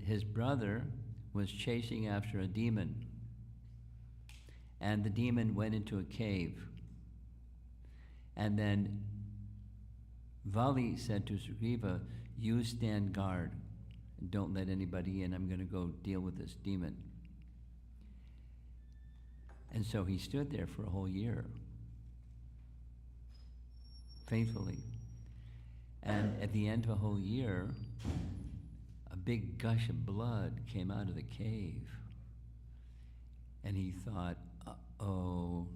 his brother was chasing after a demon. And the demon went into a cave. And then Vali said to Sugriva, "You stand guard. And don't let anybody in. I'm going to go deal with this demon." And so he stood there for a whole year, faithfully. And at the end of a whole year, a big gush of blood came out of the cave. And he thought, uh-oh,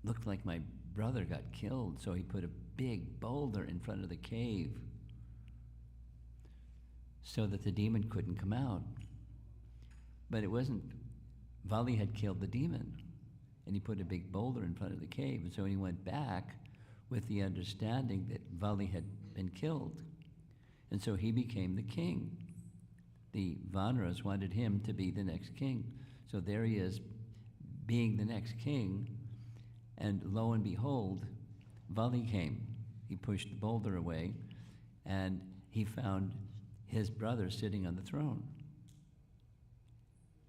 looked like my brother got killed. So he put a big boulder in front of the cave so that the demon couldn't come out. But it wasn't, Vali had killed the demon, and he put a big boulder in front of the cave. And so he went back with the understanding that Vali had been killed. And so he became the king. The Vanaras wanted him to be the next king. So there he is, being the next king, and lo and behold, Vali came. He pushed the boulder away, and he found his brother sitting on the throne.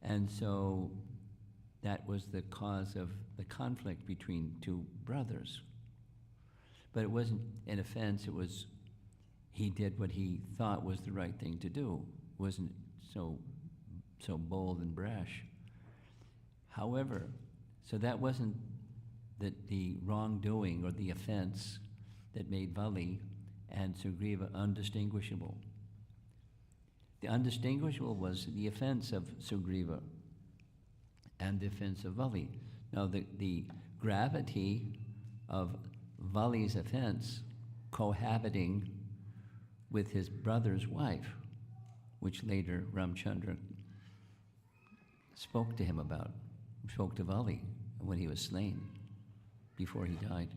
And so that was the cause of the conflict between two brothers. But it wasn't an offense, it was he did what he thought was the right thing to do. It wasn't so bold and brash. However, so that wasn't the wrongdoing or the offense that made Vali and Sugriva undistinguishable. The undistinguishable was the offense of Sugriva and the offense of Vali. Now the gravity of Vali's offense cohabiting with his brother's wife, which later Ramchandra spoke to him about, spoke to Vali when he was slain, before he died.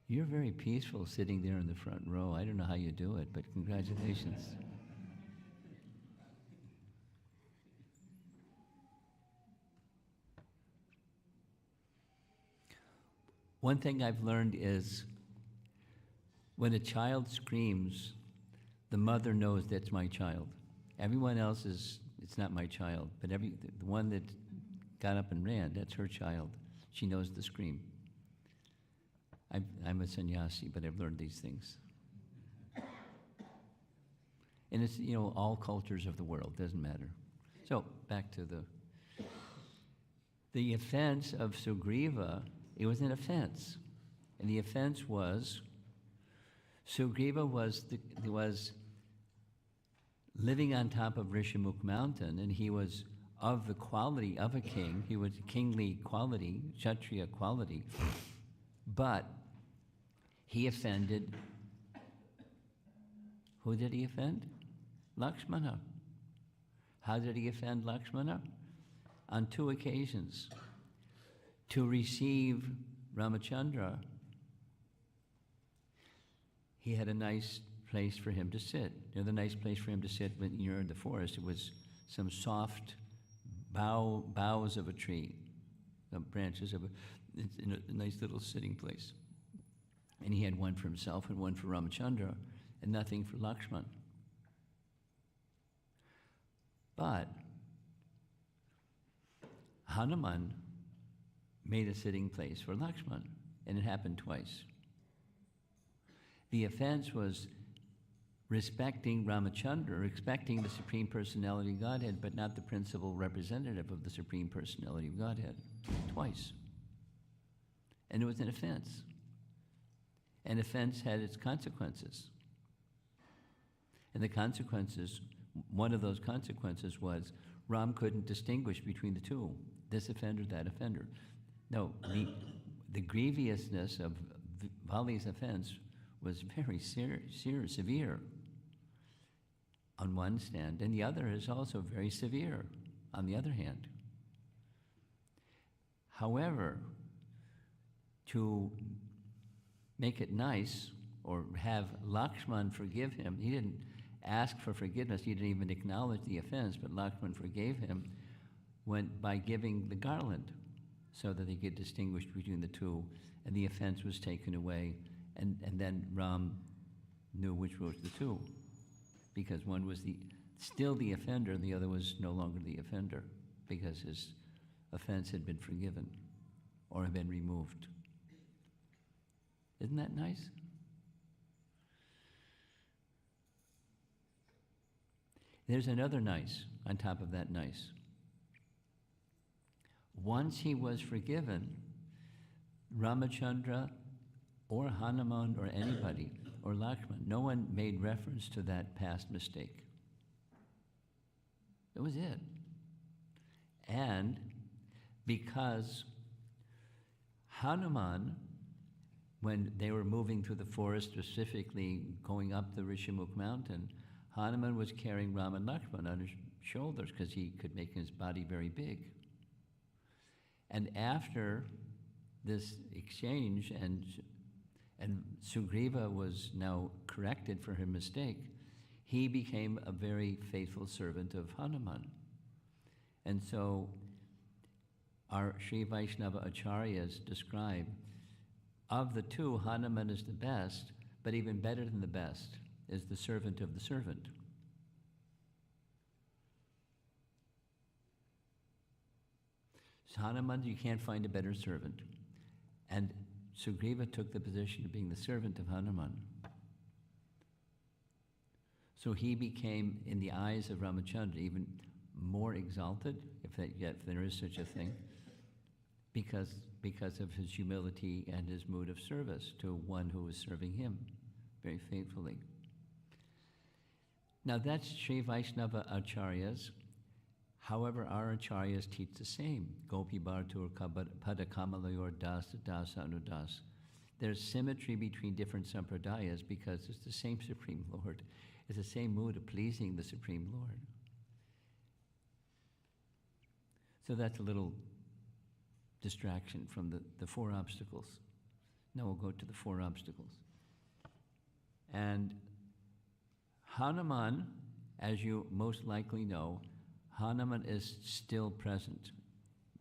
You're very peaceful sitting there in the front row. I don't know how you do it, but congratulations. One thing I've learned is when a child screams, the mother knows that's my child. Everyone else it's not my child, but the one that got up and ran, that's her child. She knows the scream. I'm a sannyasi, but I've learned these things. And it's, all cultures of the world, doesn't matter. So, back to the offense of Sugriva, it was an offense. And the offense was, Sugriva was living on top of Rishamukh mountain, and he was of the quality of a king. He was kingly quality, Kshatriya quality. But he offended, who did he offend? Lakshmana. How did he offend Lakshmana? On 2 occasions. To receive Ramachandra, he had a nice place for him to sit. The nice place for him to sit when you're in the forest, it was some soft boughs of a tree, branches of it's in a nice little sitting place. And he had one for himself and one for Ramachandra, and nothing for Lakshman. But Hanuman made a sitting place for Lakshman, and it happened twice. The offense was respecting Ramachandra, respecting the Supreme Personality of Godhead, but not the principal representative of the Supreme Personality of Godhead, twice. And it was an offense. An offense had its consequences. And the consequences, one of those consequences was Ram couldn't distinguish between the two, this offender, that offender. No, the grievousness of Vali's offense was very severe on one stand, and the other is also very severe on the other hand. However, to make it nice or have Lakshman forgive him, he didn't asked for forgiveness. He didn't even acknowledge the offense, but Lakshman forgave him by giving the garland so that he could distinguish between the two, and the offense was taken away, and then Ram knew which was the two, because one was still the offender, and the other was no longer the offender, because his offense had been forgiven or had been removed. Isn't that nice? There's another nice on top of that nice. Once he was forgiven, Ramachandra or Hanuman or anybody or Lakshman, no one made reference to that past mistake. That was it. And because Hanuman, when they were moving through the forest, specifically going up the Rishimukh mountain, Hanuman was carrying Ram and Lakshman on his shoulders because he could make his body very big. And after this exchange, and Sugriva was now corrected for her mistake, he became a very faithful servant of Hanuman. And so our Sri Vaishnava Acharyas describe, of the two, Hanuman is the best, but even better than the best is the servant of the servant. So Hanuman, you can't find a better servant. And Sugriva took the position of being the servant of Hanuman. So he became, in the eyes of Ramachandra, even more exalted, if there is such a thing, because of his humility and his mood of service to one who was serving him very faithfully. Now that's Sri Vaishnava Acharyas. However, our Acharyas teach the same. Gopi Bhartur Padakamalayur Das Das Anudas. There's symmetry between different sampradayas because it's the same Supreme Lord. It's the same mood of pleasing the Supreme Lord. So that's a little distraction from the four obstacles. Now we'll go to the four obstacles. And Hanuman, as you most likely know, Hanuman is still present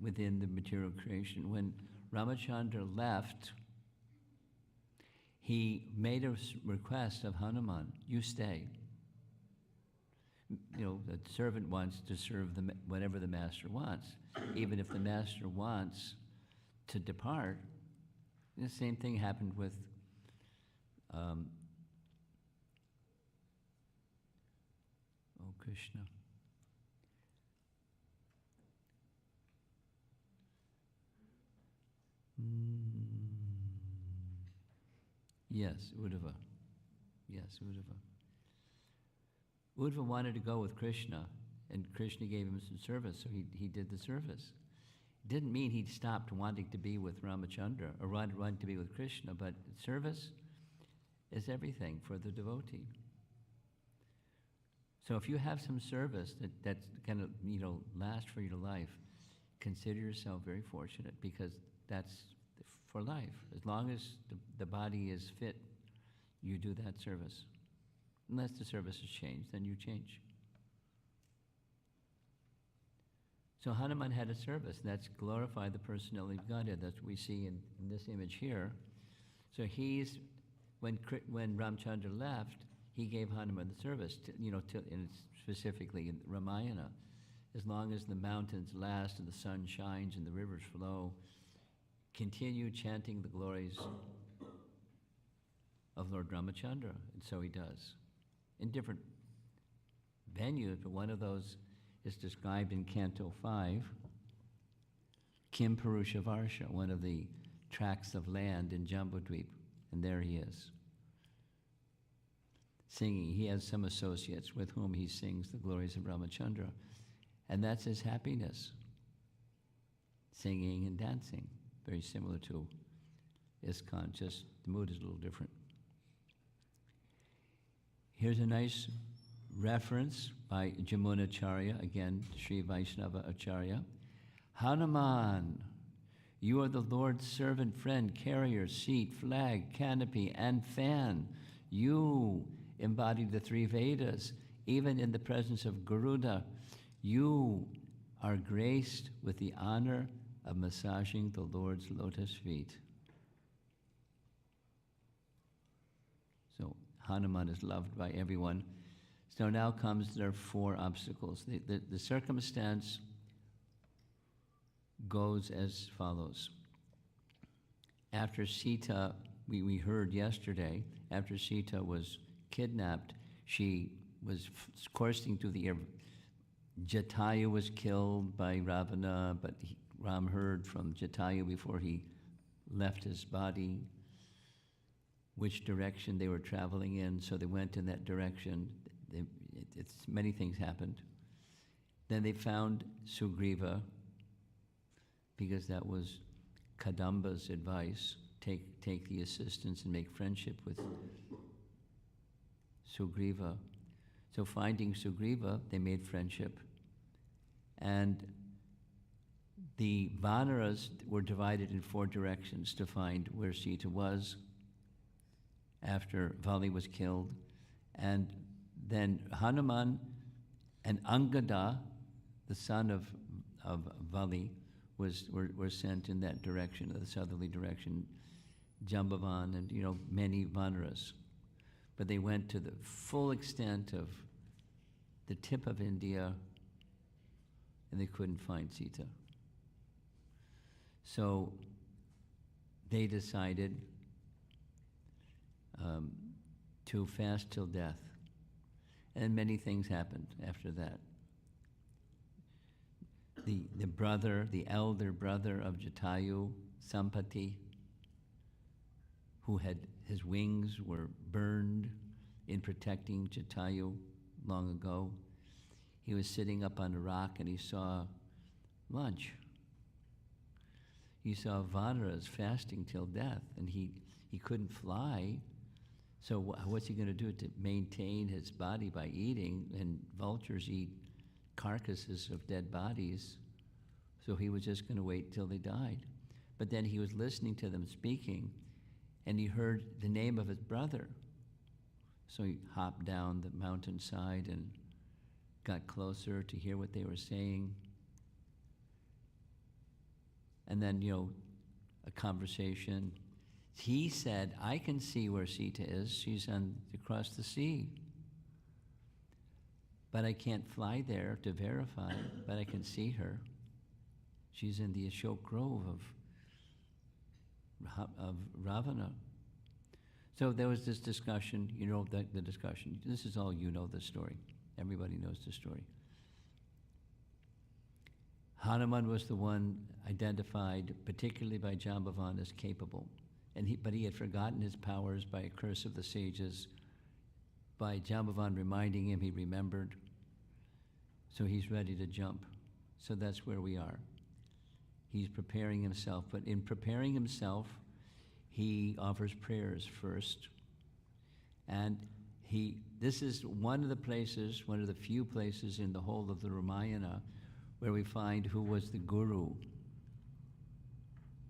within the material creation. When Ramachandra left, he made a request of Hanuman, you stay. You know, the servant wants to serve whatever the master wants. Even if the master wants to depart, the same thing happened with Krishna. Yes, Uddhava. Yes, Uddhava. Uddhava wanted to go with Krishna, and Krishna gave him some service, so he did the service. It didn't mean he stopped wanting to be with Ramachandra or wanting to be with Krishna, but service is everything for the devotee. So if you have some service that's going to last for your life, consider yourself very fortunate, because that's for life. As long as the body is fit, you do that service. Unless the service has changed, then you change. So Hanuman had a service, and that's glorify the personality of Godhead. That's what we see in this image here. So when Ramchandra left, he gave Hanuman the service, and specifically in Ramayana. As long as the mountains last and the sun shines and the rivers flow, continue chanting the glories of Lord Ramachandra. And so he does. In different venues, but one of those is described in Canto 5, Kim Purusha Varsha, one of the tracts of land in Jambudvip, and there he is, singing. He has some associates with whom he sings the glories of Ramachandra, and that's his happiness, singing and dancing, very similar to ISKCON, just the mood is a little different. Here's a nice reference by Jamunacharya, again, Sri Vaishnava Acharya. Hanuman, you are the Lord's servant, friend, carrier, seat, flag, canopy, and fan. You embodied the three Vedas. Even in the presence of Garuda, you are graced with the honor of massaging the Lord's lotus feet. So Hanuman is loved by everyone. So now there are four obstacles. The circumstance goes as follows. After Sita, we heard yesterday, after Sita was kidnapped, she was coursing through the air. Jatayu was killed by Ravana, but Ram heard from Jatayu before he left his body which direction they were traveling in, so they went in that direction. Many things happened. Then they found Sugriva, because that was Kadamba's advice, take the assistance and make friendship with Sugriva. So finding Sugriva, they made friendship. And the Vanaras were divided in four directions to find where Sita was after Vali was killed. And then Hanuman and Angada, the son of Vali, were sent in that direction, the southerly direction, Jambavan and many Vanaras. But they went to the full extent of the tip of India, and they couldn't find Sita. So they decided to fast till death. And many things happened after that. The elder brother of Jatayu, Sampati, who had his wings were burned in protecting Jatayu long ago. He was sitting up on a rock and he saw lunch. He saw Vanaras fasting till death, and he couldn't fly. So what's he going to do to maintain his body by eating? And vultures eat carcasses of dead bodies. So he was just going to wait till they died. But then he was listening to them speaking, and he heard the name of his brother. So he hopped down the mountainside and got closer to hear what they were saying. And then, a conversation. He said, I can see where Sita is. She's across the sea. But I can't fly there to verify, but I can see her. She's in the Ashok Grove of Ravana. So there was this discussion, the discussion. This is all the story. Everybody knows the story. Hanuman was the one identified, particularly by Jambavan, as capable. But he had forgotten his powers by a curse of the sages. By Jambavan reminding him, he remembered. So he's ready to jump. So that's where we are. He's preparing himself. But in preparing himself, he offers prayers first. And this is one of the few places in the whole of the Ramayana where we find who was the guru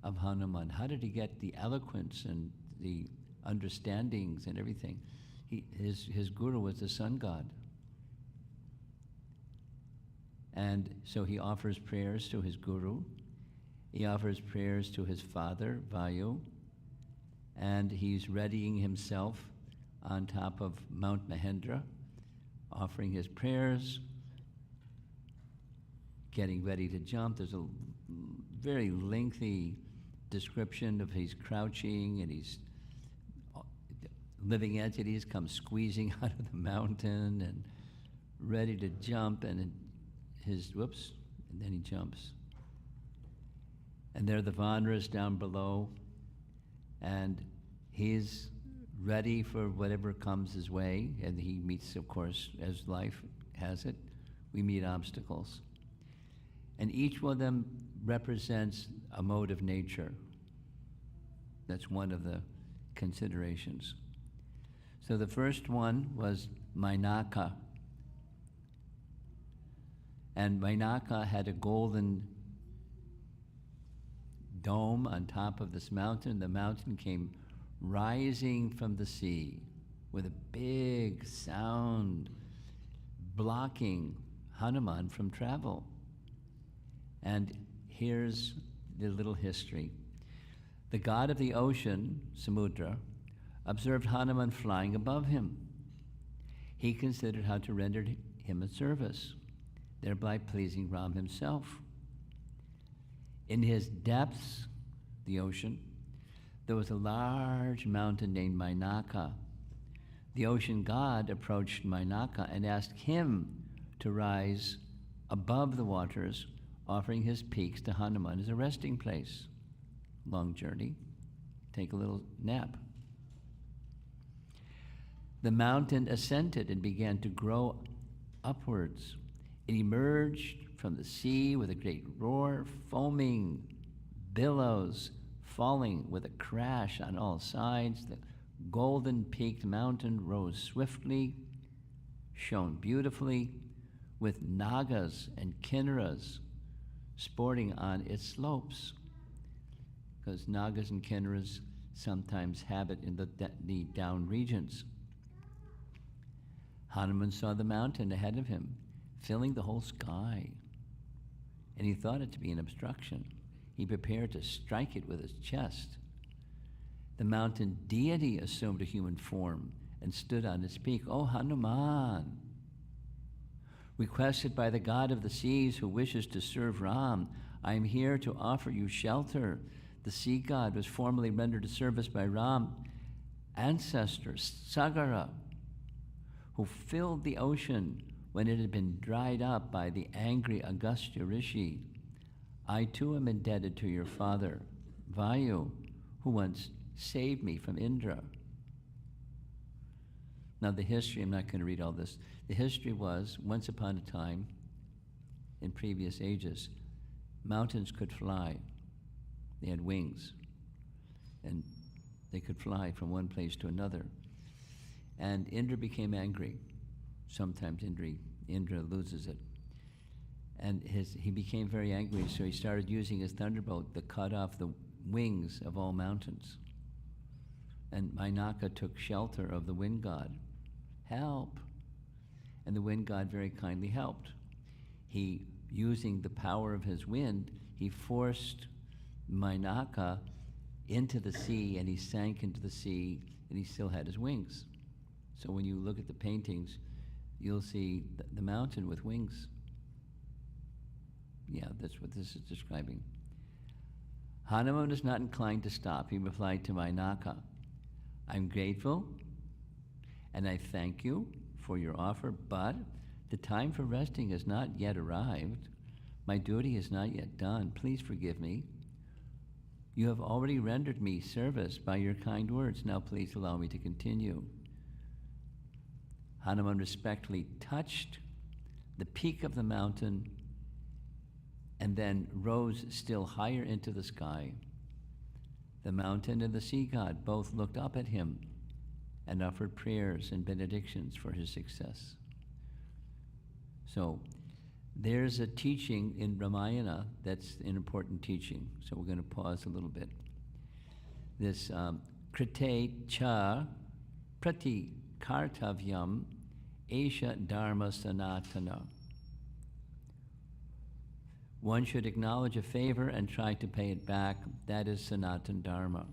of Hanuman. How did he get the eloquence and the understandings and everything? His guru was the sun god. And so he offers prayers to his guru. He offers prayers to his father, Vayu. And he's readying himself on top of Mount Mahendra, offering his prayers, getting ready to jump. There's a very lengthy description of he's crouching and he's living entities come squeezing out of the mountain and ready to jump, and and then he jumps. And there are the Vanaras down below, and he's ready for whatever comes his way, and he meets, of course, as life has it, we meet obstacles. And each one of them represents a mode of nature. That's one of the considerations. So the first one was Mainaka. And Mainaka had a golden dome on top of this mountain. The mountain came rising from the sea with a big sound blocking Hanuman from travel. And here's the little history. The god of the ocean, Samudra, observed Hanuman flying above him. He considered how to render him a service, thereby pleasing Ram himself. In his depths, the ocean, there was a large mountain named Mainaka. The ocean god approached Mainaka and asked him to rise above the waters, offering his peaks to Hanuman as a resting place. Long journey, take a little nap. The mountain ascended and began to grow upwards. It emerged from the sea with a great roar, foaming billows falling with a crash on all sides. The golden-peaked mountain rose swiftly, shone beautifully, with nagas and kinnaras sporting on its slopes, because nagas and kinnaras sometimes habit in the down regions. Hanuman saw the mountain ahead of him, filling the whole sky, and he thought it to be an obstruction. He prepared to strike it with his chest. The mountain deity assumed a human form and stood on its peak. "Oh, Hanuman, requested by the god of the seas who wishes to serve Ram, I am here to offer you shelter." The sea god was formerly rendered a service by Ram ancestor Sagara, who filled the ocean when it had been dried up by the angry Agastya Rishi. I too am indebted to your father, Vayu, who once saved me from Indra. Now the history, I'm not going to read all this. The history was, once upon a time, in previous ages, mountains could fly. They had wings, and they could fly from one place to another. And Indra became angry. Sometimes Indra loses it. And he became very angry, so he started using his thunderbolt to cut off the wings of all mountains. And Mainaka took shelter of the wind god. Help! And the wind god very kindly helped. He, using the power of his wind, he forced Mainaka into the sea, and he sank into the sea, and he still had his wings. So when you look at the paintings, you'll see the mountain with wings. Yeah, that's what this is describing. Hanuman is not inclined to stop. He replied to Mainaka, I'm grateful, and I thank you for your offer, but the time for resting has not yet arrived. My duty is not yet done. Please forgive me. You have already rendered me service by your kind words. Now please allow me to continue. Hanuman respectfully touched the peak of the mountain and then rose still higher into the sky. The mountain and the sea god both looked up at him and offered prayers and benedictions for his success. So there's a teaching in Ramayana that's an important teaching. So we're going to pause a little bit. This krite cha prati kartavyam esha dharma sanatana. One should acknowledge a favor and try to pay it back. That is Sanatan Dharma.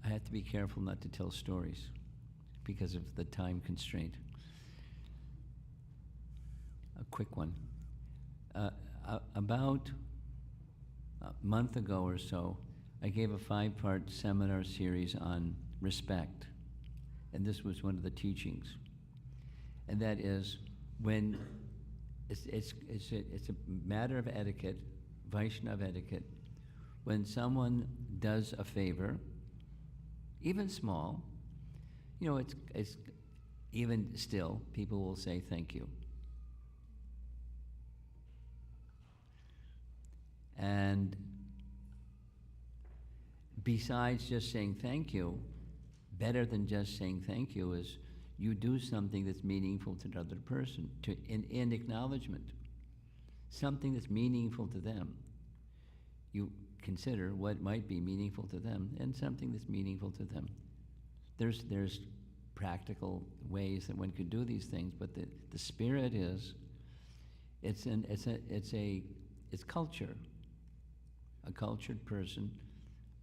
I have to be careful not to tell stories because of the time constraint. A quick one. About a month ago or so, I gave a 5-part seminar series on respect. And this was one of the teachings. And that is, when it's a matter of etiquette, Vaishnava etiquette, when someone does a favor, even small, it's even still, people will say thank you. And besides just saying thank you, better than just saying thank you is you do something that's meaningful to the other person, in acknowledgement. Something that's meaningful to them. You consider what might be meaningful to them and something that's meaningful to them. There's practical ways that one could do these things, but the spirit is, it's culture. A cultured person.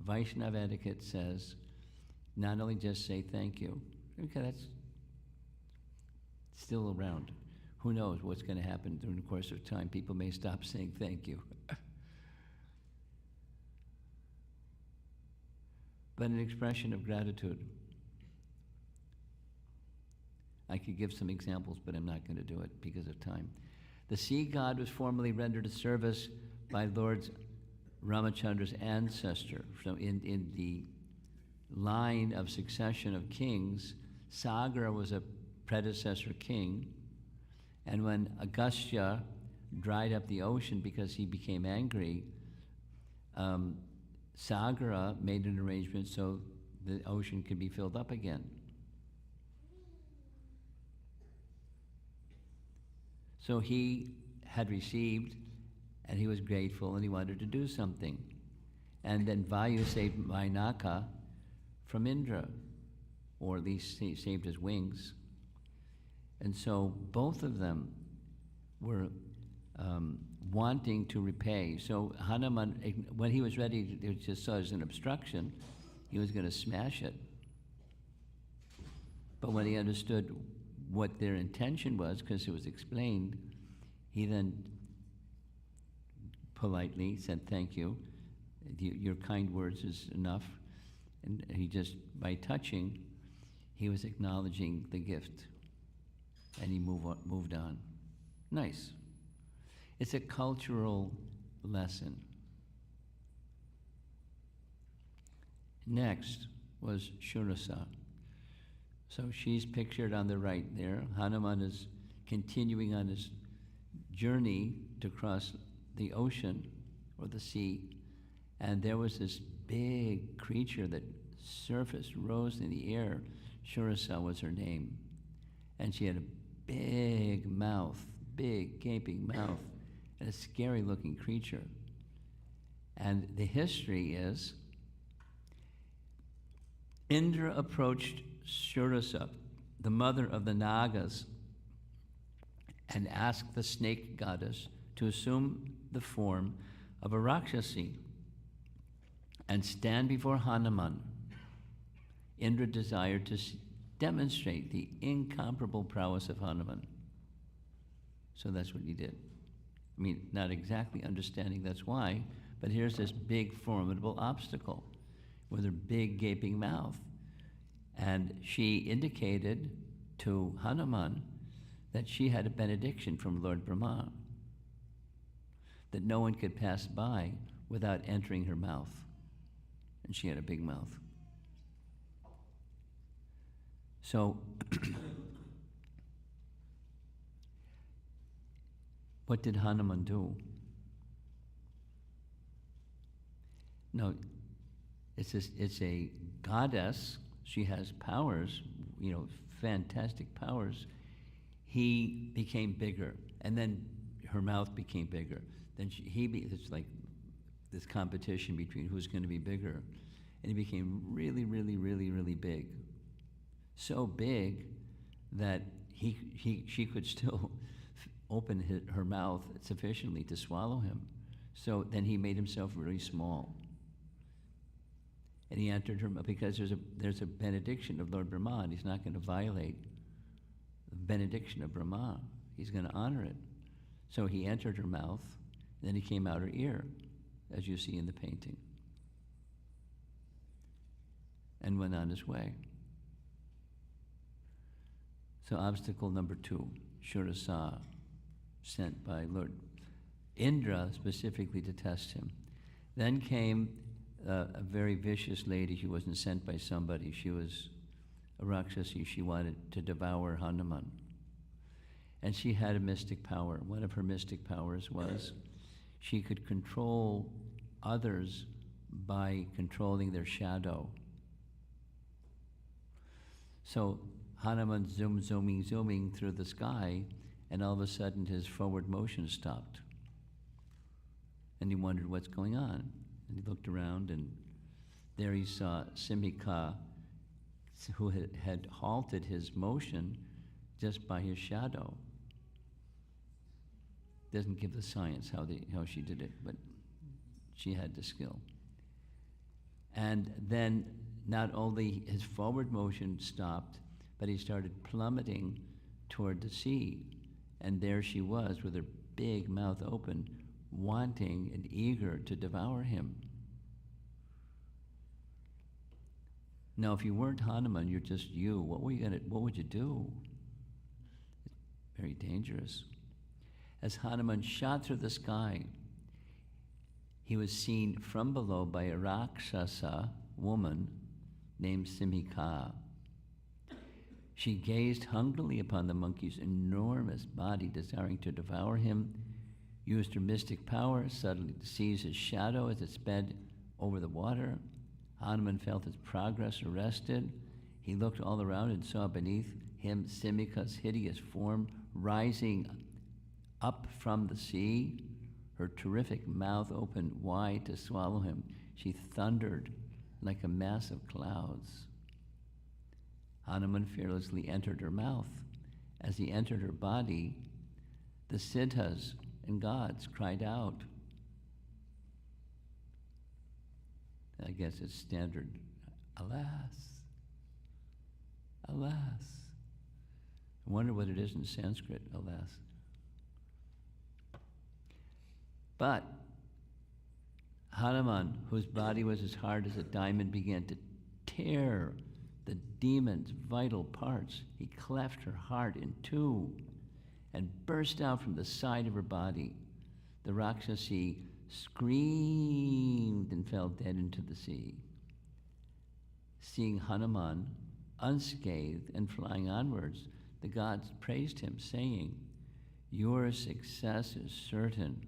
Vaishnava etiquette says, not only just say thank you, okay, that's still around. Who knows what's going to happen during the course of time? People may stop saying thank you. But an expression of gratitude. I could give some examples, but I'm not going to do it because of time. The sea god was formerly rendered a service by Lord Ramachandra's ancestor. So in the line of succession of kings, Sagra was a predecessor king, and when Agastya dried up the ocean because he became angry, Sagra made an arrangement so the ocean could be filled up again. So he had received, and he was grateful, and he wanted to do something. And then Vayu saved Vainaka from Indra, or at least saved his wings. And so both of them were wanting to repay. So Hanuman, when he was ready, to just saw it as an obstruction, he was going to smash it. But when he understood what their intention was, because it was explained, he then politely said, thank you. Your kind words is enough. And he just, by touching, he was acknowledging the gift. And he moved on. Nice. It's a cultural lesson. Next was Shurasa. So she's pictured on the right there. Hanuman is continuing on his journey to cross the ocean or the sea, and there was this big creature that surfaced, rose in the air. Shurasa was her name, and she had a big mouth, big gaping mouth, and a scary looking creature. And the history is, Indra approached Shurasa, the mother of the Nagas, and asked the snake goddess to assume the form of a Rakshasi and stand before Hanuman. Indra desired to demonstrate the incomparable prowess of Hanuman. So that's what he did. I mean, not exactly understanding that's why, but here's this big, formidable obstacle with her big, gaping mouth. And she indicated to Hanuman that she had a benediction from Lord Brahma, that no one could pass by without entering her mouth. And she had a big mouth. So, what did Hanuman do? No, it's a goddess. She has powers, fantastic powers. He became bigger, and then her mouth became bigger. Then it's like this competition between who's going to be bigger. And he became really, really, really, really big. So big that she could still open her mouth sufficiently to swallow him. So then he made himself really small. And he entered her, because there's a benediction of Lord Brahma, and he's not going to violate the benediction of Brahma. He's going to honor it. So he entered her mouth, and then he came out her ear, as you see in the painting, and went on his way. So obstacle number 2, Shurasa, sent by Lord Indra specifically to test him. Then came a very vicious lady. She wasn't sent by somebody. She was a Rakshasi. She wanted to devour Hanuman. And she had a mystic power. One of her mystic powers was she could control others by controlling their shadow. So Hanuman zooming through the sky, and all of a sudden his forward motion stopped. And he wondered what's going on. And he looked around, and there he saw Simhika, who had halted his motion just by his shadow. Doesn't give the science how she did it, but she had the skill. And then not only his forward motion stopped, but he started plummeting toward the sea. And there she was with her big mouth open, wanting and eager to devour him. Now, if you weren't Hanuman, you're just you. What would you do? It's very dangerous. As Hanuman shot through the sky, he was seen from below by a Rakshasa woman named Simhika. She gazed hungrily upon the monkey's enormous body, desiring to devour him, used her mystic power suddenly to seize his shadow as it sped over the water. Hanuman felt his progress arrested. He looked all around and saw beneath him Simhika's hideous form rising up from the sea, her terrific mouth opened wide to swallow him. She thundered like a mass of clouds. Hanuman fearlessly entered her mouth. As he entered her body, the siddhas and gods cried out. I guess it's standard, alas, alas. I wonder what it is in Sanskrit, alas. But Hanuman, whose body was as hard as a diamond, began to tear the demon's vital parts. He cleft her heart in two and burst out from the side of her body. The Rakshasi screamed and fell dead into the sea. Seeing Hanuman unscathed and flying onwards, the gods praised him, saying, "Your success is certain.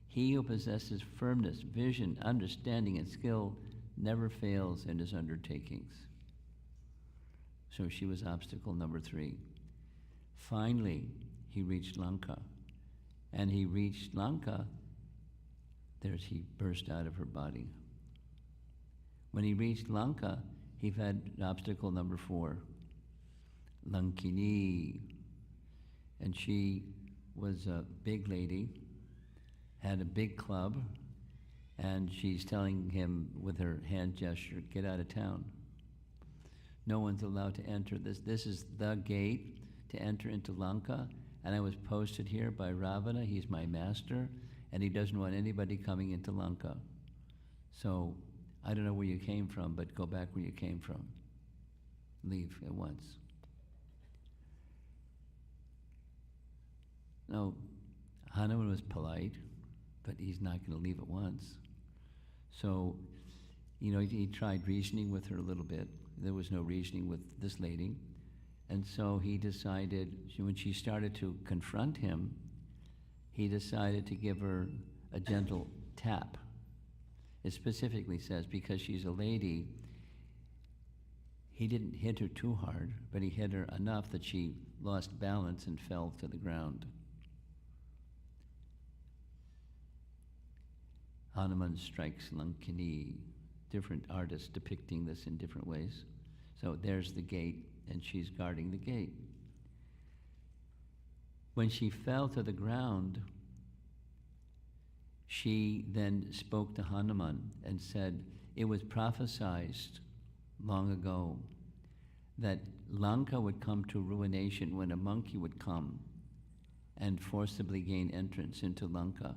He who possesses firmness, vision, understanding, and skill never fails in his undertakings." So she was obstacle number 3. Finally, he reached Lanka. And he reached Lanka, he burst out of her body. When he reached Lanka, he had obstacle number 4, Lankini. And she was a big lady, had a big club, and she's telling him with her hand gesture, "Get out of town. No one's allowed to enter. This is the gate to enter into Lanka, and I was posted here by Ravana. He's my master, and he doesn't want anybody coming into Lanka. So I don't know where you came from, but go back where you came from. Leave at once." Now, Hanuman was polite, but he's not going to leave at once. So, he tried reasoning with her a little bit. There was no reasoning with this lady. And so he decided, when she started to confront him, he decided to give her a gentle tap. It specifically says, because she's a lady, he didn't hit her too hard, but he hit her enough that she lost balance and fell to the ground. Hanuman strikes Lankini. Different artists depicting this in different ways. So there's the gate, and she's guarding the gate. When she fell to the ground, she then spoke to Hanuman and said, "It was prophesied long ago that Lanka would come to ruination when a monkey would come and forcibly gain entrance into Lanka.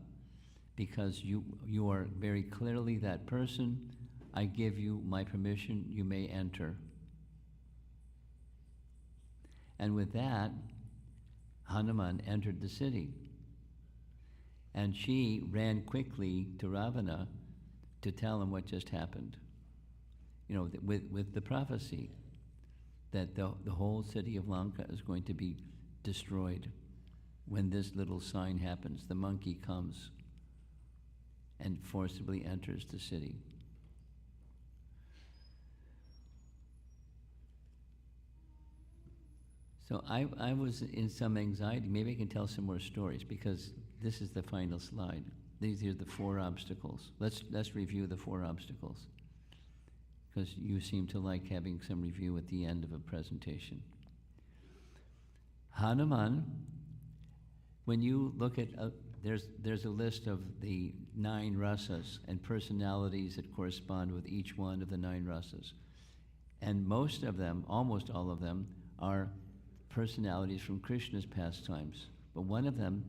Because you are very clearly that person, I give you my permission, you may enter." And with that, Hanuman entered the city. And she ran quickly to Ravana to tell him what just happened. With the prophecy that the whole city of Lanka is going to be destroyed when this little sign happens. The monkey comes and forcibly enters the city. So I was in some anxiety. Maybe I can tell some more stories, because this is the final slide. These are the 4 obstacles. Let's review the 4 obstacles, because you seem to like having some review at the end of a presentation. Hanuman, when you look at, there's a list of the 9 rasas and personalities that correspond with each one of the 9 rasas. And most of them, almost all of them, are personalities from Krishna's pastimes. But one of them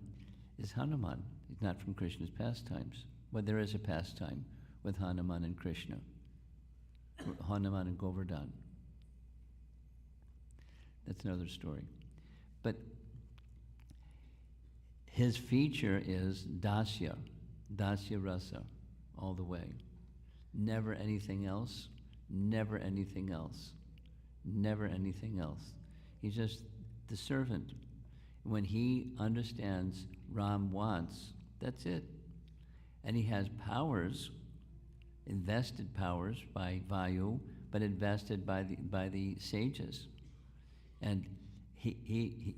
is Hanuman. He's not from Krishna's pastimes. But there is a pastime with Hanuman and Krishna. Hanuman and Govardhan. That's another story. But his feature is dasya rasa, all the way. Never anything else, never anything else, never anything else. He's just the servant. When he understands Ram wants, that's it. And he has powers, invested powers by Vayu, but invested by the sages. And he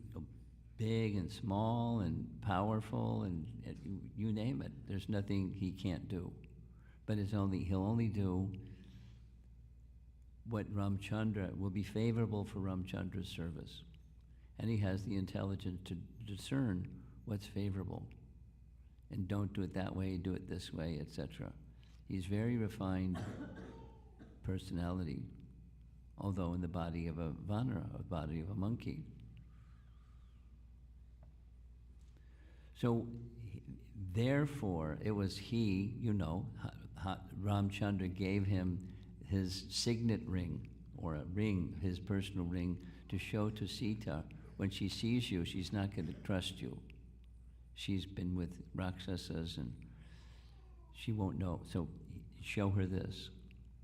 big and small and powerful and you name it. There's nothing he can't do. But he'll only do what Ramchandra will be favorable for Ramchandra's service. And he has the intelligence to discern what's favorable. And don't do it that way, do it this way, etc. He's very refined personality, although in the body of a Vanara, a body of a monkey. So, therefore, it was he, Ramchandra gave him his signet ring, or a ring, his personal ring, to show to Sita, when she sees you, she's not going to trust you. She's been with Rakshasas and she won't know. So show her this.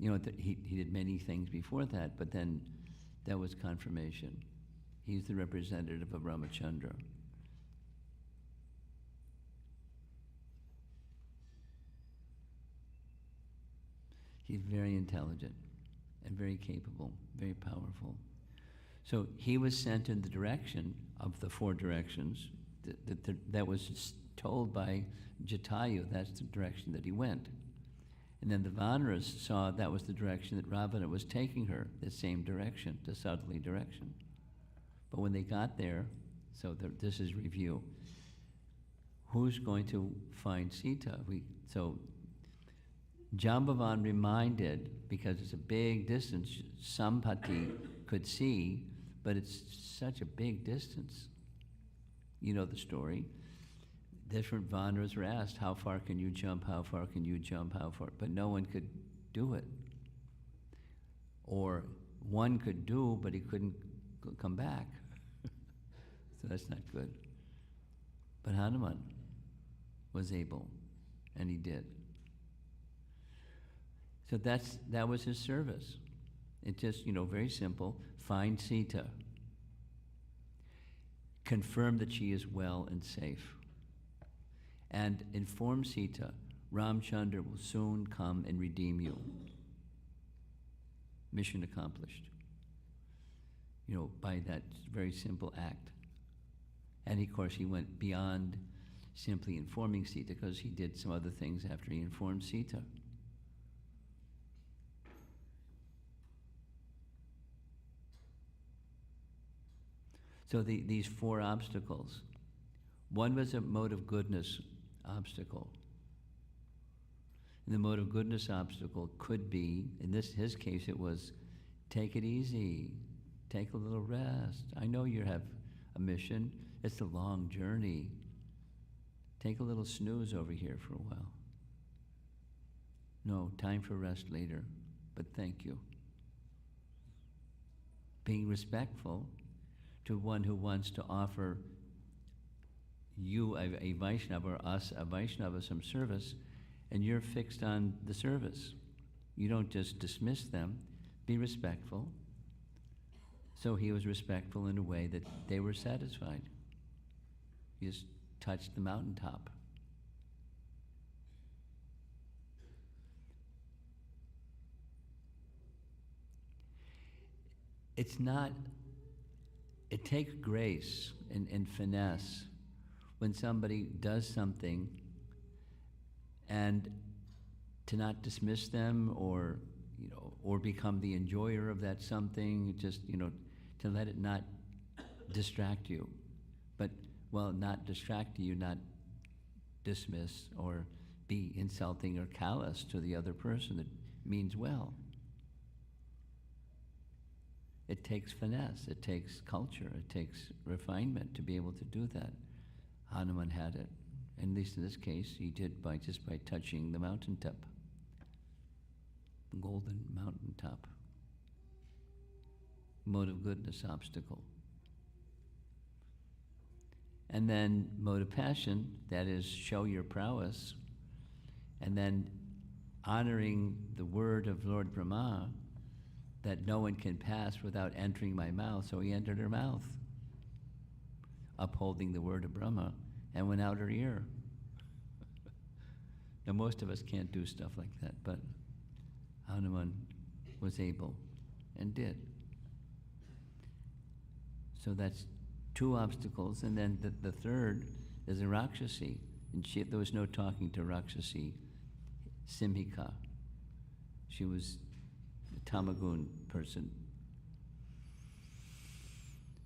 He did many things before that, but then that was confirmation. He's the representative of Ramachandra. He's very intelligent and very capable, very powerful. So he was sent in the direction of the 4 directions that was told by Jatayu. That's the direction that he went. And then the Vanaras saw that was the direction that Ravana was taking her, the same direction, the southerly direction. But when they got there, this is review. Who's going to find Sita? So Jambavan reminded, because it's a big distance, Sampati could see, but it's such a big distance. You know the story. Different Vanaras were asked, how far can you jump, how far can you jump, how far? But no one could do it. Or one could do, but he couldn't come back. So that's not good. But Hanuman was able, and he did. So that was his service. It just, very simple. Find Sita. Confirm that she is well and safe. And inform Sita, Ramchandra will soon come and redeem you. Mission accomplished. By that very simple act. And of course he went beyond simply informing Sita, because he did some other things after he informed Sita. So these 4 obstacles. One was a mode of goodness obstacle. And the mode of goodness obstacle could be, in his case it was, take it easy, take a little rest. I know you have a mission, it's a long journey. Take a little snooze over here for a while. No, time for rest later, but thank you. Being respectful to one who wants to offer you, a Vaishnava, or us, a Vaishnava, some service, and you're fixed on the service. You don't just dismiss them, be respectful. So he was respectful in a way that they were satisfied. He just touched the mountaintop. It takes grace and finesse when somebody does something and to not dismiss them or, or become the enjoyer of that something, just, to let it not distract you. But, not distract you, not dismiss or be insulting or callous to the other person that means well. It takes finesse, it takes culture, it takes refinement to be able to do that. Hanuman had it. And at least in this case, he did just by touching the mountaintop, the golden mountaintop. Mode of goodness obstacle. And then mode of passion, that is show your prowess. And then honoring the word of Lord Brahma, that no one can pass without entering my mouth, so he entered her mouth, upholding the word of Brahma, and went out her ear. Now most of us can't do stuff like that, but Hanuman was able and did. So that's 2 obstacles, and then the third is a Rakshasi, and there was no talking to Rakshasi, Simhika. She was a Tamagun person.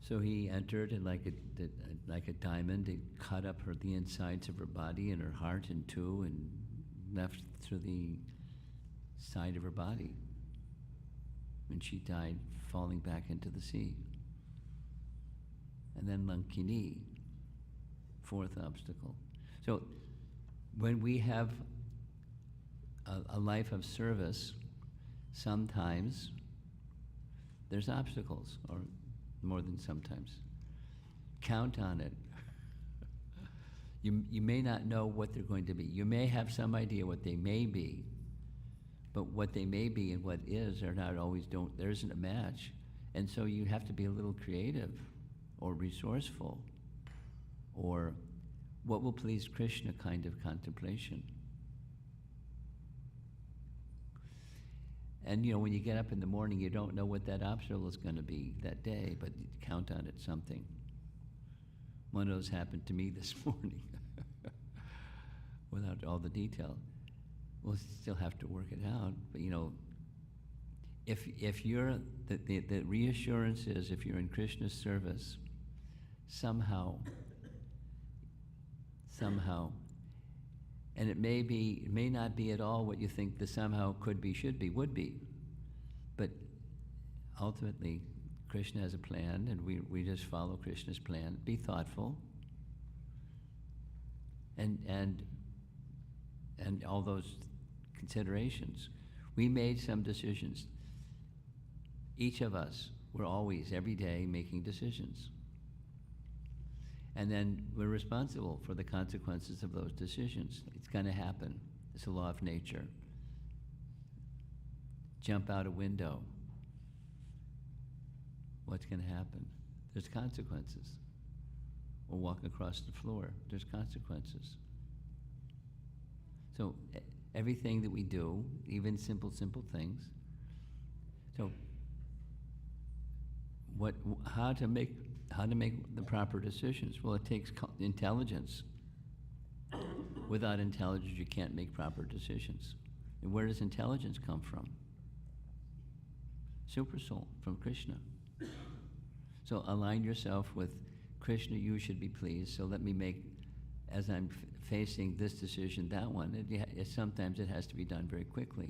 So he entered, and like a diamond, it cut up the insides of her body and her heart in 2, and left through the side of her body. And she died, falling back into the sea. And then Lankini, 4th obstacle. So when we have a life of service, sometimes there's obstacles, or more than sometimes. Count on it. You may not know what they're going to be. You may have some idea what they may be, but what they may be and what is are not always, there isn't a match. And so you have to be a little creative or resourceful, or what will please Krishna kind of contemplation. And when you get up in the morning, you don't know what that obstacle is going to be that day, but you count on it something. One of those happened to me this morning, without all the detail. We'll still have to work it out, but if you're, the reassurance is, if you're in Krishna's service, somehow, and it may not be at all what you think the somehow could be, should be, would be, but ultimately, Krishna has a plan, and we just follow Krishna's plan. Be thoughtful, and all those considerations. We made some decisions. Each of us, we're always, every day, making decisions. And then we're responsible for the consequences of those decisions. It's going to happen. It's a law of nature. Jump out a window. What's going to happen? There's consequences. Or walk across the floor. There's consequences. So everything that we do, even simple things. So how to make the proper decisions? Well, it takes intelligence. Without intelligence, you can't make proper decisions. And where does intelligence come from? Supersoul, from Krishna. So align yourself with Krishna, you should be pleased, so let me make, as I'm facing this decision, that one, sometimes it has to be done very quickly.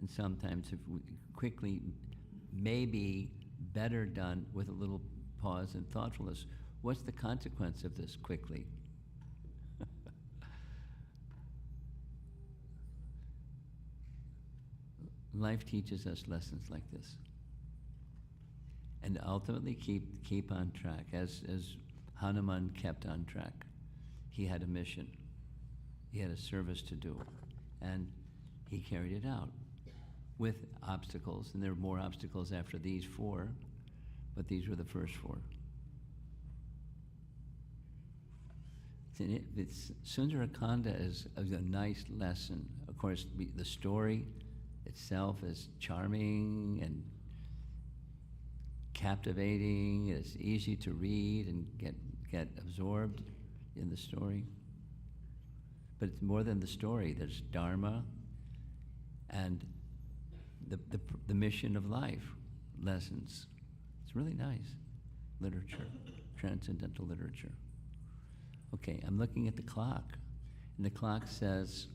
And sometimes quickly may be better done with a little pause and thoughtfulness. What's the consequence of this quickly? Life teaches us lessons like this. And ultimately keep on track. As Hanuman kept on track. He had a mission. He had a service to do. And he carried it out with obstacles. And there were more obstacles after these 4, but these were the first 4. Sundarakanda is a nice lesson. Of course, the story itself is charming and captivating. It's easy to read and get absorbed in the story. but it's more than the story. There's Dharma and the mission of life, lessons. It's really nice literature, transcendental literature. Okay, I'm looking at the clock, and the clock says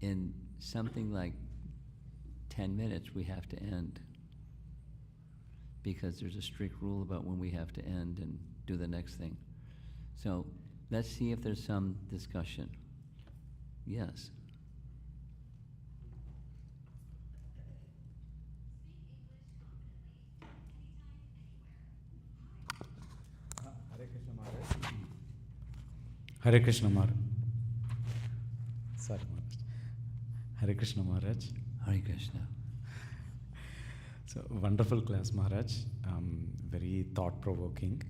in something like 10 minutes we have to end, because there's a strict rule about when we have to end and do the next thing. So let's see if there's some discussion. Yes. Hare Krishna Maharaj. Hare Krishna Maharaj. Sorry, Maharaj. Hare Krishna Maharaj. Hare Krishna. So wonderful class, Maharaj. Very thought-provoking.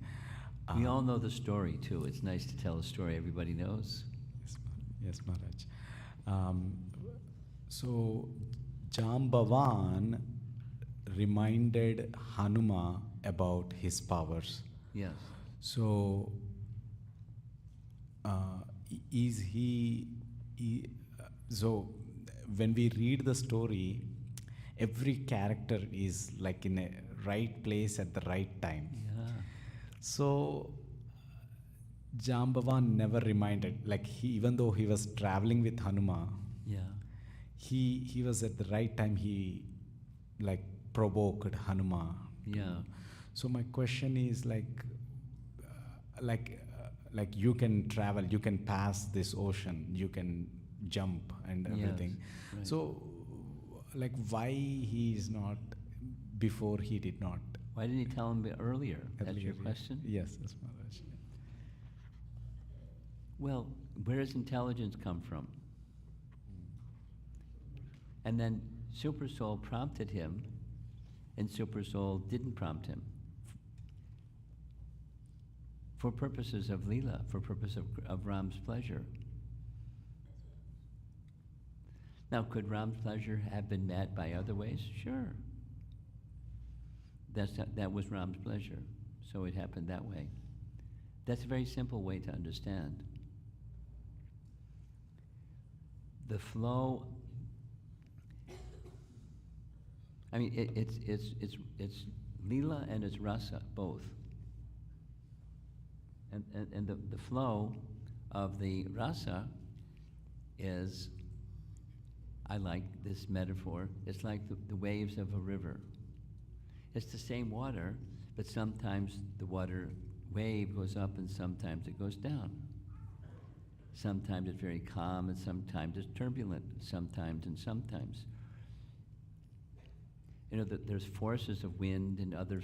We all know the story too. It's nice to tell a story everybody knows. Yes, Maharaj. So Jambavan reminded Hanuman about his powers. Yes. So is so when we read the story, every character is like in a right place at the right time. Yeah. So Jambavan never reminded, like even though he was traveling with Hanuman, Yeah. he was at the right time. He like provoked Hanuman. Yeah. So my question is like you can travel, you can pass this ocean, you can jump and everything. Yes, right. So like why he is not before he did not? Why didn't he tell him earlier? That's your question? Yes, yes, Maharaj. Well, where does intelligence come from? And then Super Soul prompted him, and Super Soul didn't prompt him. For purposes of Leela, for purpose of Ram's pleasure. Now, could Ram's pleasure have been met by other ways? Sure. That was Ram's pleasure, so it happened that way. That's a very simple way to understand. The flow. I mean, it's Leela and it's Rasa both. And the flow of the Rasa is, I like this metaphor, it's like the waves of a river. It's the same water, but sometimes the water wave goes up and sometimes it goes down. Sometimes it's very calm and sometimes it's turbulent, sometimes and sometimes. You know, there's forces of wind and other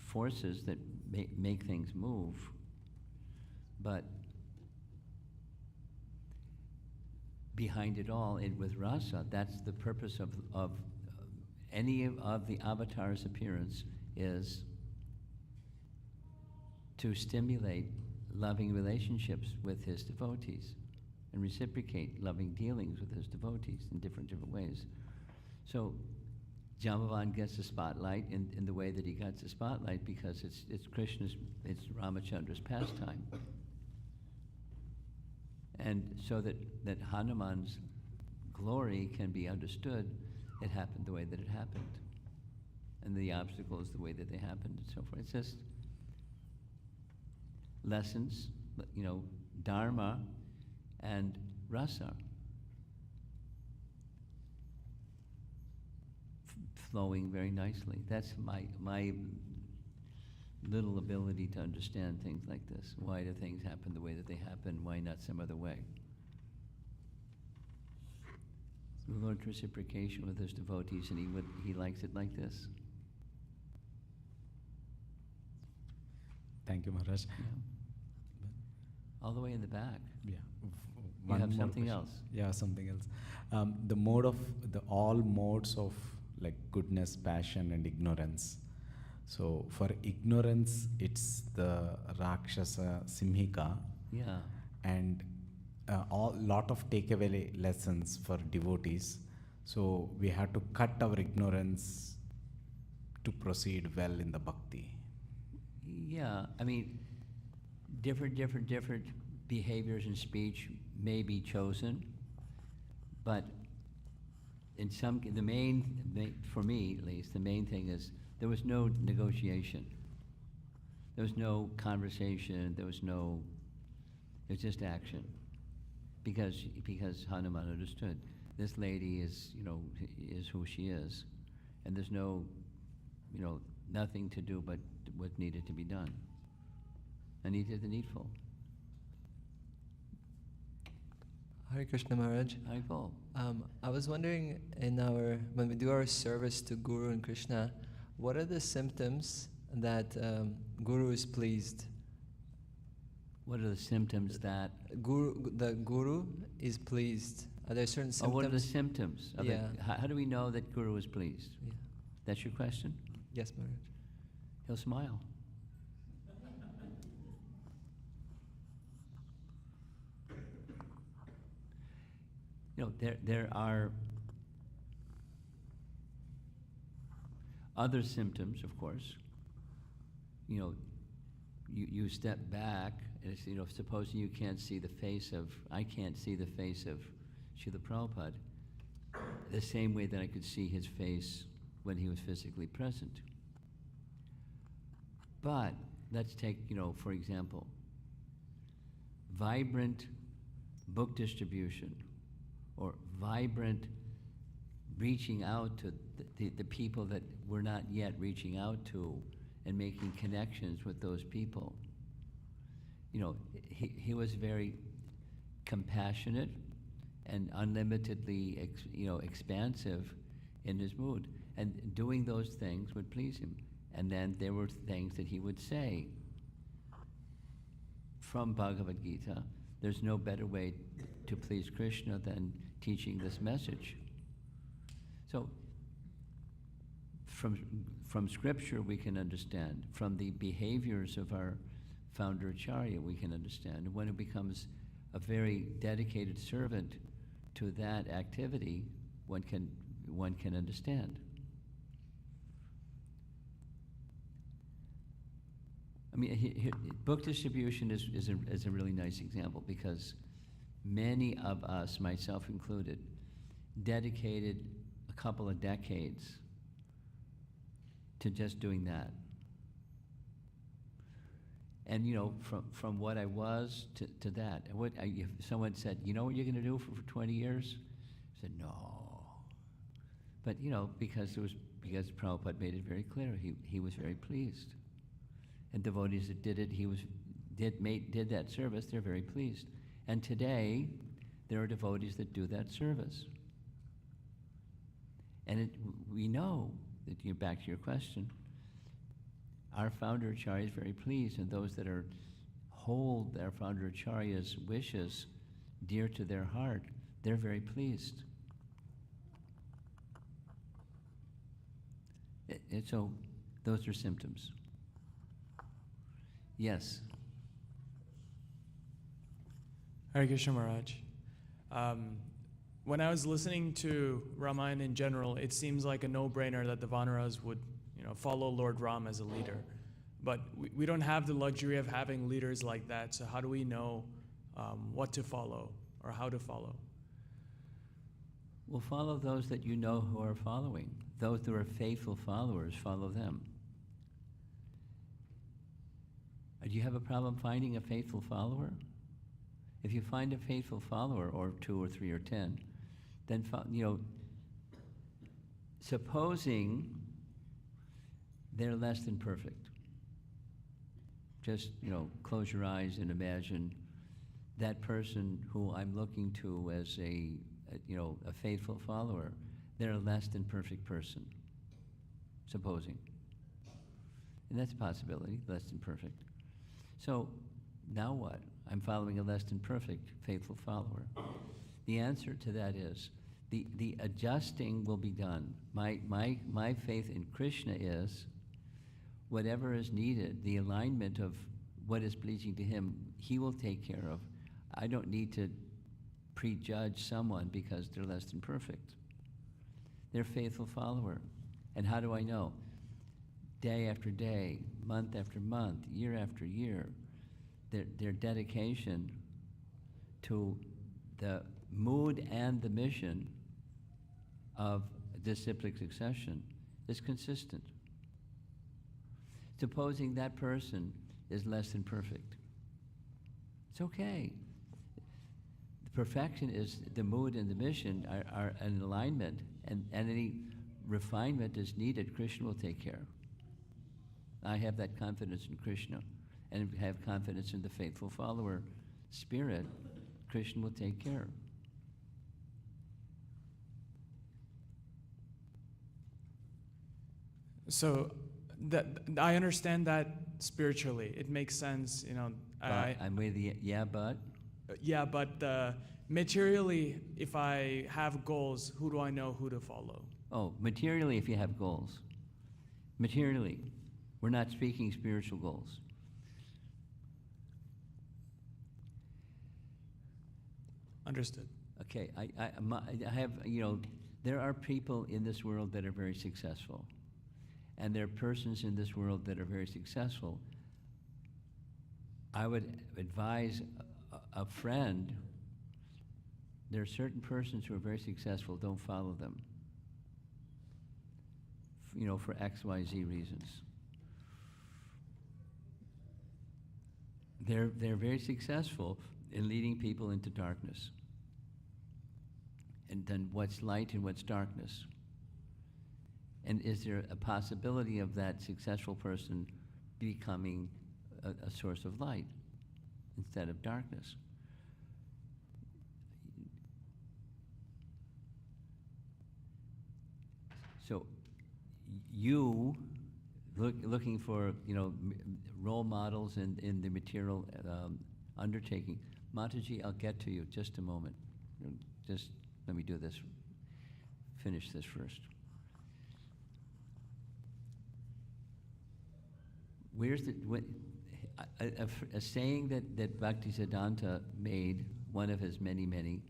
forces that make things move. But behind it all, with rasa, that's the purpose of any of the avatar's appearance, is to stimulate loving relationships with his devotees and reciprocate loving dealings with his devotees in different ways. So Jambavan gets the spotlight in the way that he gets the spotlight because it's Krishna's, it's Ramachandra's pastime. And so that Hanuman's glory can be understood, it happened the way that it happened. And the obstacles the way that they happened and so forth. It's just lessons, you know, dharma and rasa flowing very nicely. That's my little ability to understand things like this. Why do things happen the way that they happen? Why not some other way? We learned reciprocation with his devotees, and he likes it like this. Thank you, Maharaj. Yeah. All the way in the back. Yeah. You have more something question. else? Yeah, something else. All modes of like goodness, passion, and ignorance. So for ignorance, it's the Rakshasa Simhika. Yeah. And lot of takeaway lessons for devotees. So we have to cut our ignorance to proceed well in the bhakti. Yeah, I mean, different behaviors and speech may be chosen, but for me at least, the main thing is there was no negotiation. There was no conversation, it was just action. Because Hanuman understood, this lady is who she is, and there's nothing to do but what needed to be done. And he did the needful. Hare Krishna Maharaj. I go. I was wondering, when we do our service to Guru and Krishna, what are the symptoms that Guru is pleased? What are the symptoms that? The Guru is pleased. Are there certain symptoms? Oh, what are the symptoms of it? Yeah. How do we know that Guru is pleased? Yeah. That's your question? Yes, Maharaj. He'll smile. There are other symptoms, of course. You step back, and it's, supposing you can't see the face of, I can't see the face of Srila Prabhupada the same way that I could see his face when he was physically present. But let's take, for example, vibrant book distribution, or vibrant reaching out to the people that we're not yet reaching out to, and making connections with those people. He was very compassionate and unlimitedly expansive in his mood, and doing those things would please him. And then there were things that he would say from Bhagavad Gita. There's no better way to please Krishna than teaching this message. So from scripture we can understand, from the behaviors of our founder Acharya we can understand. And when it becomes a very dedicated servant to that activity, one can understand. I mean, book distribution is a really nice example, because many of us, myself included, dedicated a couple of decades to just doing that. And from what I was to that, if someone said, what you're going to do for 20 years? I said, no. But because Prabhupada made it very clear, he was very pleased. And devotees that did it, did that service, they're very pleased. And today, there are devotees that do that service. And we know that, back to your question, our founder Acharya is very pleased, and those that hold their founder Acharya's wishes dear to their heart, they're very pleased. So those are symptoms. Yes. Hare Krishna Maharaj. When I was listening to Ramayana in general, it seems like a no-brainer that the Vanaras would, follow Lord Ram as a leader. But we don't have the luxury of having leaders like that. So how do we know what to follow or how to follow? Well, follow those that you know who are following. Those that are faithful followers, follow them. Do you have a problem finding a faithful follower? If you find a faithful follower, or 2 or 3 or 10, then, supposing they're less than perfect, just, close your eyes and imagine that person who I'm looking to as a faithful follower, they're a less than perfect person, supposing. And that's a possibility, less than perfect. So now what? I'm following a less than perfect faithful follower. The answer to that is the adjusting will be done. My faith in Krishna is whatever is needed, the alignment of what is pleasing to him, he will take care of. I don't need to prejudge someone because they're less than perfect. They're a faithful follower. And how do I know? Day after day, month after month, year after year, their dedication to the mood and the mission of disciplic succession is consistent. Supposing that person is less than perfect, it's okay. The perfection is the mood and the mission are in alignment, and any refinement is needed. Krishna will take care. I have that confidence in Krishna, and have confidence in the faithful follower spirit. Krishna will take care. So that I understand that spiritually. It makes sense, you know. I'm with you. Yeah, but Yeah, but materially, if I have goals, who do I know who to follow? oh, materially, if you have goals, materially, we're not speaking spiritual goals. Understood. Okay, I have, you know, there are people in this world that are very successful, and there are persons in this world that are very successful. I would advise a friend, there are certain persons who are very successful, don't follow them, you know, for X, Y, Z reasons. They're very successful in leading people into darkness. And then what's light and what's darkness? And is there a possibility of that successful person becoming a source of light instead of darkness? So you looking for, you know, role models in the material undertaking. Mataji, I'll get to you just a moment. Just let me do this. Finish this first. Where's the a saying that Bhaktisiddhanta made, one of his many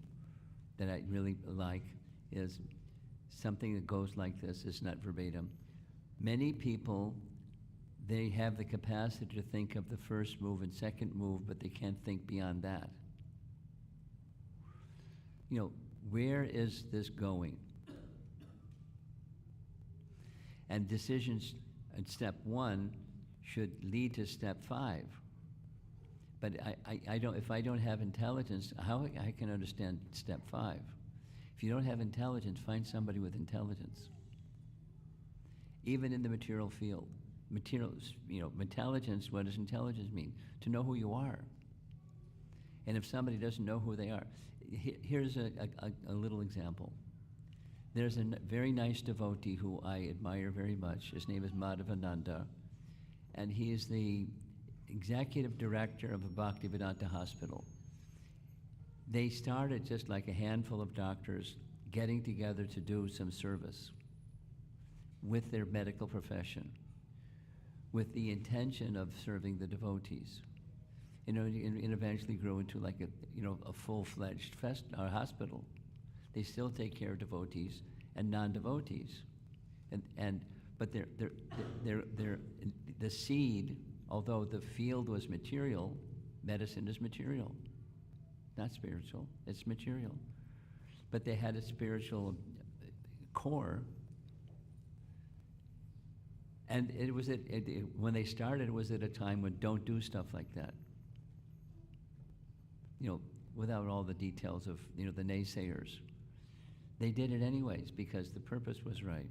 that I really like, is something that goes like this. It's not verbatim. Many people, they have the capacity to think of the first move and second move, but they can't think beyond that. You know, where is this going? And decisions at step 1 should lead to step 5. But I don't, if I don't have intelligence, how I can understand step 5? If you don't have intelligence, find somebody with intelligence. Even in the material field. Materials, you know, intelligence, what does intelligence mean? To know who you are. And if somebody doesn't know who they are, here's a little example. There's a very nice devotee who I admire very much. His name is Madhavananda, and he is the executive director of a Bhaktivedanta hospital. They started just like a handful of doctors getting together to do some service with their medical profession, with the intention of serving the devotees. You know, and eventually grew into like a full-fledged hospital. They still take care of devotees and non-devotees, but they're the seed. Although the field was material, medicine is material, not spiritual. It's material, but they had a spiritual core. And it was when they started, it was at a time when don't do stuff like that. You know, without all the details of, you know, the naysayers. They did it anyways because the purpose was right.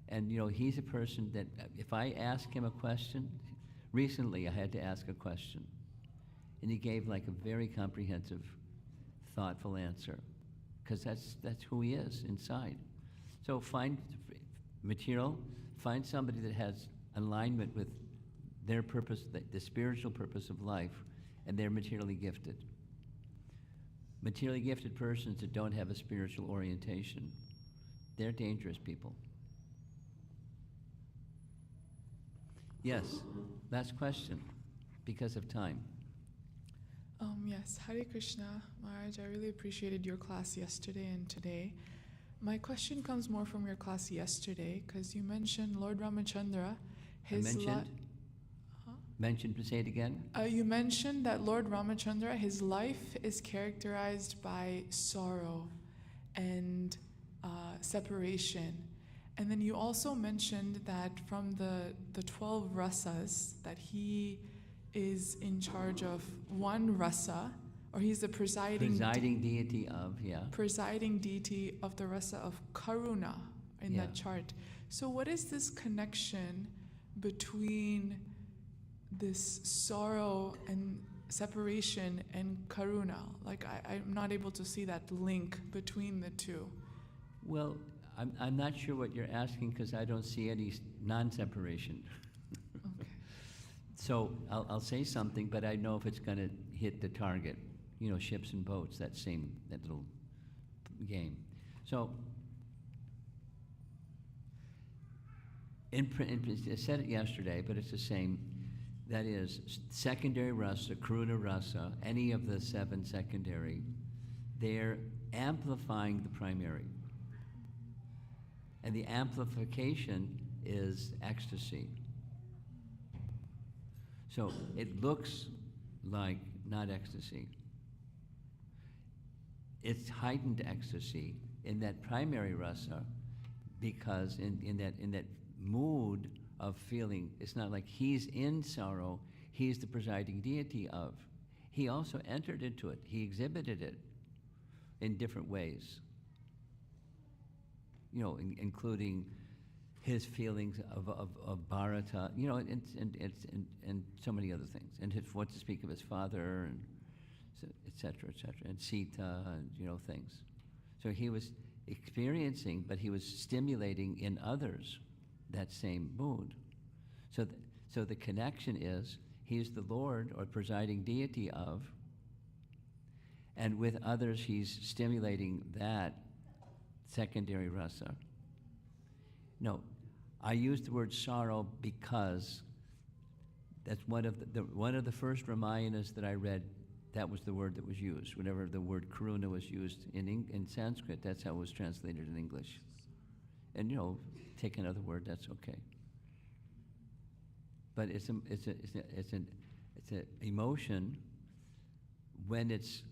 And, you know, he's a person that if I ask him a question, recently I had to ask a question, and he gave like a very comprehensive, thoughtful answer, because that's who he is inside. So find material, find somebody that has alignment with their purpose, the spiritual purpose of life, and they're materially gifted. Materially gifted persons that don't have a spiritual orientation, they're dangerous people. Yes, last question, because of time. Yes, Hare Krishna. Maharaj, I really appreciated your class yesterday and today. My question comes more from your class yesterday, because you mentioned Lord Ramachandra. Say it again. You mentioned that Lord Ramachandra, his life is characterized by sorrow and separation. And then you also mentioned that from the 12 rasas, that he is in charge of one rasa, or he's the presiding Deity of, presiding deity of the rasa of karuna in Yeah. that chart. So what is this connection between this sorrow and separation and karuna? Like I'm not able to see that link between the two. Well, I'm not sure what you're asking because I don't see any non-separation. Okay. So I'll say something, but I know if it's going to hit the target. You know, ships and boats, that little game. So, I said it yesterday, but it's the same. That is, secondary rasa, karuna rasa, any of the 7 secondary, they're amplifying the primary. And the amplification is ecstasy. So it looks like not ecstasy. It's heightened ecstasy in that primary rasa, because in that mood of feeling, it's not like he's in sorrow, he's the presiding deity of. He also entered into it. He exhibited it in different ways. You know, including his feelings of Bharata, you know, and so many other things, and what to speak of his father, and et cetera, and Sita, and, you know, things. So he was experiencing, but he was stimulating in others that same mood. So the connection is, he's the Lord or presiding deity of, and with others he's stimulating that secondary rasa. No, I use the word sorrow because that's one of the first Ramayanas that I read. That was the word that was used. Whenever the word karuna was used in Sanskrit, that's how it was translated in English. And, you know, take another word, that's okay. But it's an emotion when it's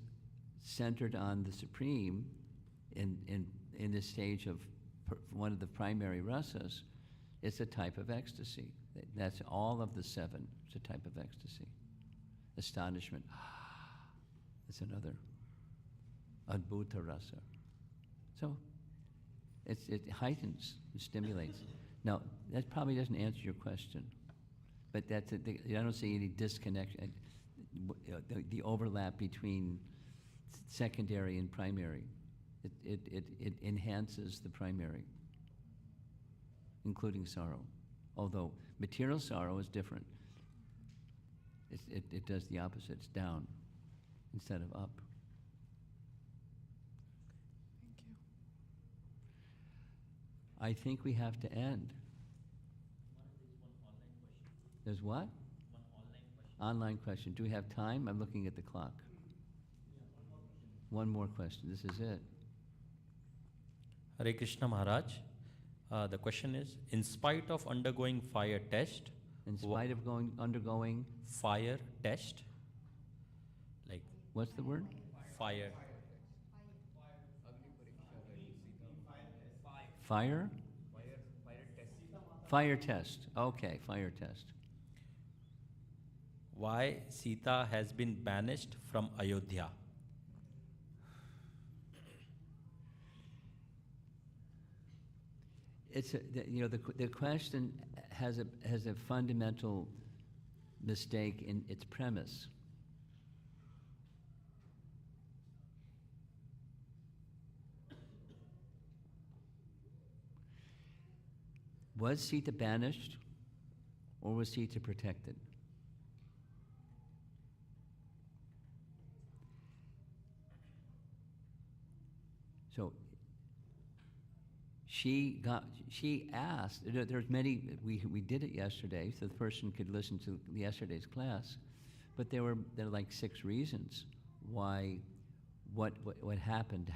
centered on the Supreme in this stage of one of the primary rasas. It's a type of ecstasy. That's all of the 7. It's a type of ecstasy. Astonishment. It's another. Adbhuta rasa. So it heightens, it stimulates. Now, that probably doesn't answer your question, but I don't see any disconnection, the overlap between secondary and primary. It enhances the primary, including sorrow. Although material sorrow is different. It does the opposite. It's down instead of up. Thank you. I think we have to end. There's what? One online question. Online question. Do we have time? I'm looking at the clock. One more question. This is it. Hare Krishna Maharaj. The question is, in spite of undergoing fire test, In spite of undergoing, fire test, like what's the word? fire, Fire? Fire test. Okay, fire test. why Sita has been banished from Ayodhya? The question has a fundamental mistake in its premise. Was Sita banished, or was Sita protected? So she asked, there's many, we did it yesterday, so the person could listen to yesterday's class, but there are like 6 reasons why what happened,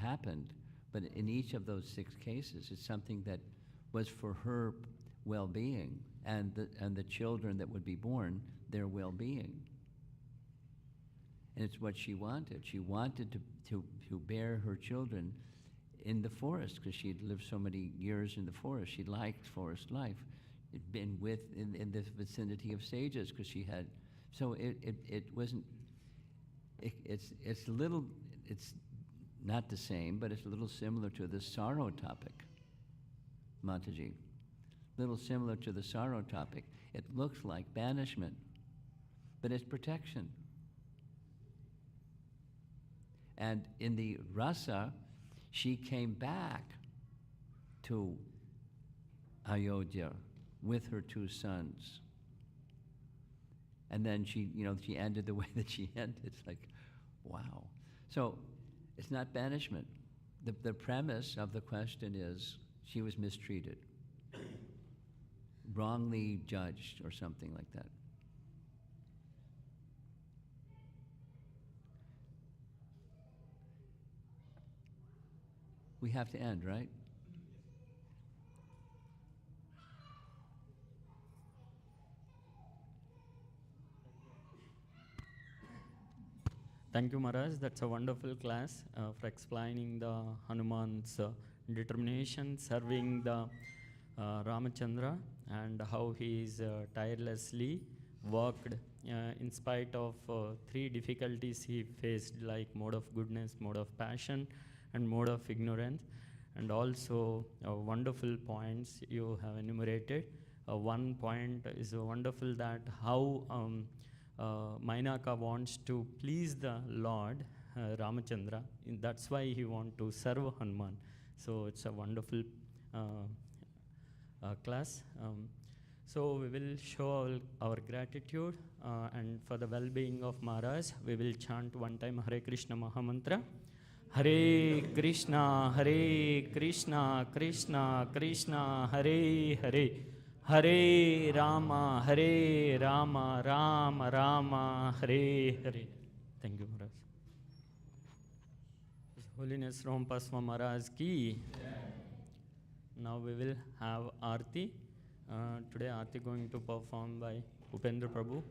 but in each of those 6 cases, it's something that was for her well-being and the children that would be born, their well-being. And it's what she wanted. She wanted to bear her children in the forest because she had lived so many years in the forest. She liked forest life. Had been in the vicinity of sages because she had. So it wasn't. It's a little. It's not the same, but it's a little similar to the sorrow topic, Mataji. Little similar to the sorrow topic. It looks like banishment, but it's protection. And in the rasa, she came back to Ayodhya with her 2 sons. And then she ended the way that she ended. It's like, wow. So it's not banishment. The premise of the question is she was mistreated, wrongly judged or something like that. We have to end, right? Thank you, Maharaj. That's a wonderful class for explaining the Hanuman's determination, serving the Ramachandra, and how he is tirelessly worked in spite of 3 difficulties he faced, like mode of goodness, mode of passion, and mode of ignorance. And also wonderful points you have enumerated. One point is wonderful, that how Mainaka wants to please the Lord Ramachandra. That's why he wants to serve Hanuman. So it's a wonderful class. So we will show our gratitude, and for the well-being of Maharaj, we will chant one time Hare Krishna Mahamantra. Hare Krishna, Krishna Krishna, Hare Hare, Hare Rama, Rama Rama, Hare Hare. Thank you, Maharaj. His Holiness Romapada Maharaj ki. Now we will have Aarti. Today Aarti going to perform by Upendra Prabhu.